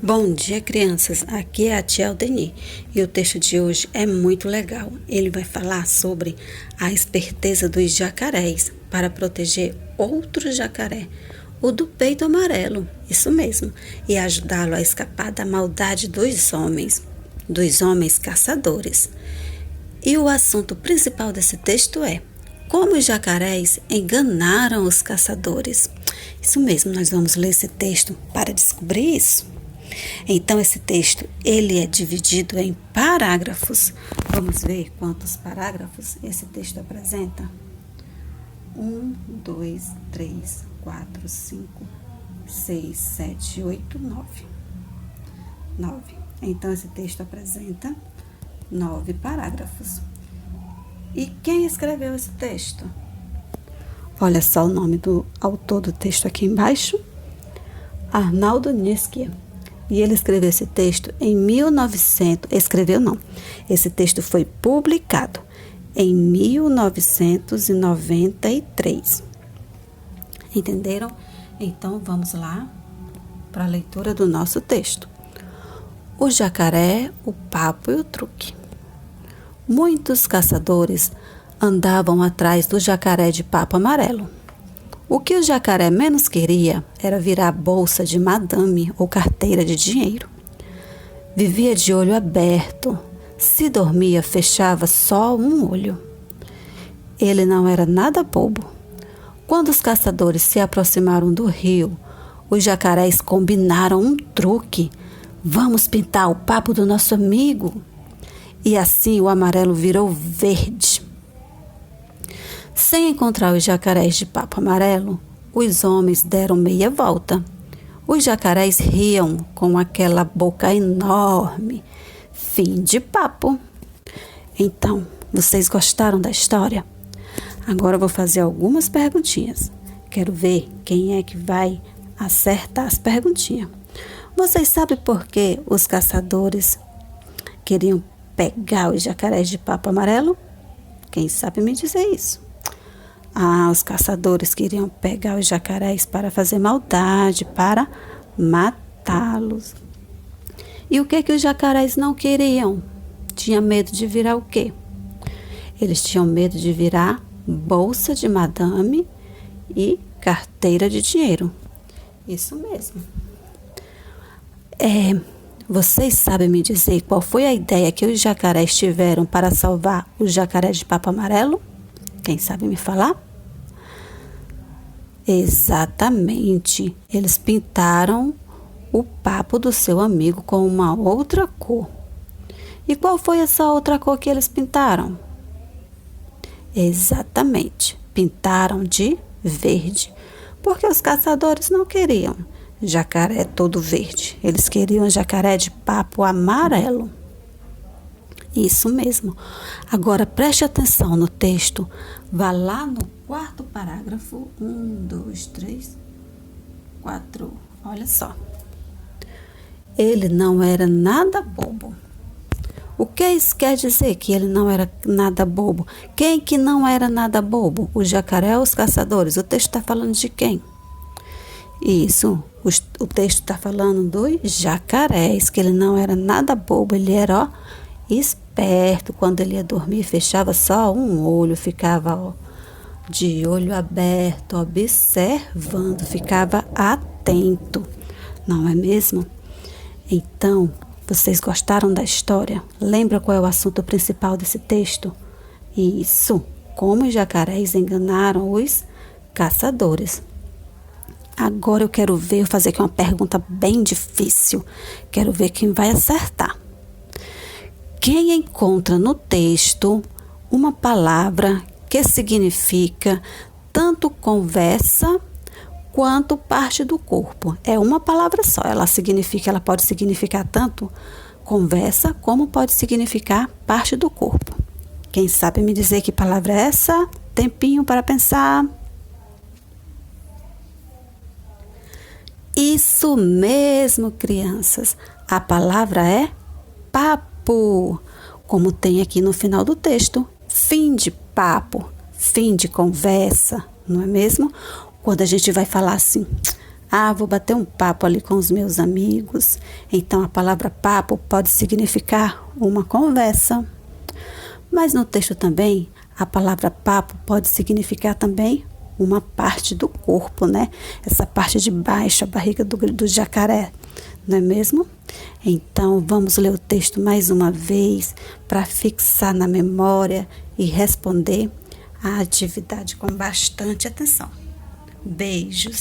Bom dia, crianças. Aqui é a tia Aldeni e o texto de hoje é muito legal. Ele vai falar sobre a esperteza dos jacarés para proteger outro jacaré, o do peito amarelo, isso mesmo, e ajudá-lo a escapar da maldade dos homens caçadores. E o assunto principal desse texto é como os jacarés enganaram os caçadores. Isso mesmo, nós vamos ler esse texto para descobrir isso. Então, esse texto, ele é dividido em parágrafos. Vamos ver quantos parágrafos esse texto apresenta? 1, 2, 3, 4, 5, 6, 7, 8, 9. 9. Então, esse texto apresenta 9 parágrafos. E quem escreveu esse texto? Olha só o nome do autor do texto aqui embaixo. Arnaldo Nietzsche. E ele escreveu esse texto em 1900. Escreveu não. Esse texto foi publicado em 1993. Entenderam? Então vamos lá para a leitura do nosso texto. O jacaré, o papo e o truque. Muitos caçadores andavam atrás do jacaré de papo amarelo. O que o jacaré menos queria era virar bolsa de madame ou carteira de dinheiro. Vivia de olho aberto. Se dormia, fechava só um olho. Ele não era nada bobo. Quando os caçadores se aproximaram do rio, os jacarés combinaram um truque. Vamos pintar o papo do nosso amigo. E assim o amarelo virou verde. Sem encontrar os jacarés de papo amarelo, os homens deram meia volta. Os jacarés riam com aquela boca enorme. Fim de papo. Então, vocês gostaram da história? Agora eu vou fazer algumas perguntinhas. Quero ver quem é que vai acertar as perguntinhas. Vocês sabem por que os caçadores queriam pegar os jacarés de papo amarelo? Quem sabe me dizer isso? Os caçadores queriam pegar os jacarés para fazer maldade, para matá-los. E o que os jacarés não queriam? Tinha medo de virar o quê? Eles tinham medo de virar bolsa de madame e carteira de dinheiro. Isso mesmo. Vocês sabem me dizer qual foi a ideia que os jacarés tiveram para salvar os jacarés de papo amarelo? Quem sabe me falar? Exatamente. Eles pintaram o papo do seu amigo com uma outra cor. E qual foi essa outra cor que eles pintaram? Exatamente. Pintaram de verde. Porque os caçadores não queriam jacaré todo verde. Eles queriam jacaré de papo amarelo. Isso mesmo. Agora preste atenção no texto. Vá lá no quarto parágrafo. 1, 2, 3, 4. Olha só. Ele não era nada bobo. O que isso quer dizer que ele não era nada bobo? Quem que não era nada bobo? O jacaré ou os caçadores? O texto está falando de quem? Isso. O texto está falando dos jacarés, que ele não era nada bobo. Ele era, esperto. Quando ele ia dormir, fechava só um olho, ficava de olho aberto, observando, ficava atento, não é mesmo? Então, vocês gostaram da história? Lembra qual é o assunto principal desse texto? Isso, como os jacarés enganaram os caçadores. Agora eu quero fazer aqui uma pergunta bem difícil. Quero ver quem vai acertar. Quem encontra no texto uma palavra que significa tanto conversa quanto parte do corpo? É uma palavra só. Ela pode significar tanto conversa como pode significar parte do corpo. Quem sabe me dizer que palavra é essa? Tempinho para pensar. Isso mesmo, crianças. A palavra é papo, como tem aqui no final do texto. Fim de papo, fim de conversa, não é mesmo? Quando a gente vai falar assim, Ah, vou bater um papo ali com os meus amigos. Então, a palavra papo pode significar uma conversa. Mas no texto também, a palavra papo pode significar também uma parte do corpo, né? Essa parte de baixo, a barriga do jacaré, não é mesmo? Então, vamos ler o texto mais uma vez para fixar na memória e responder a atividade com bastante atenção. Beijos!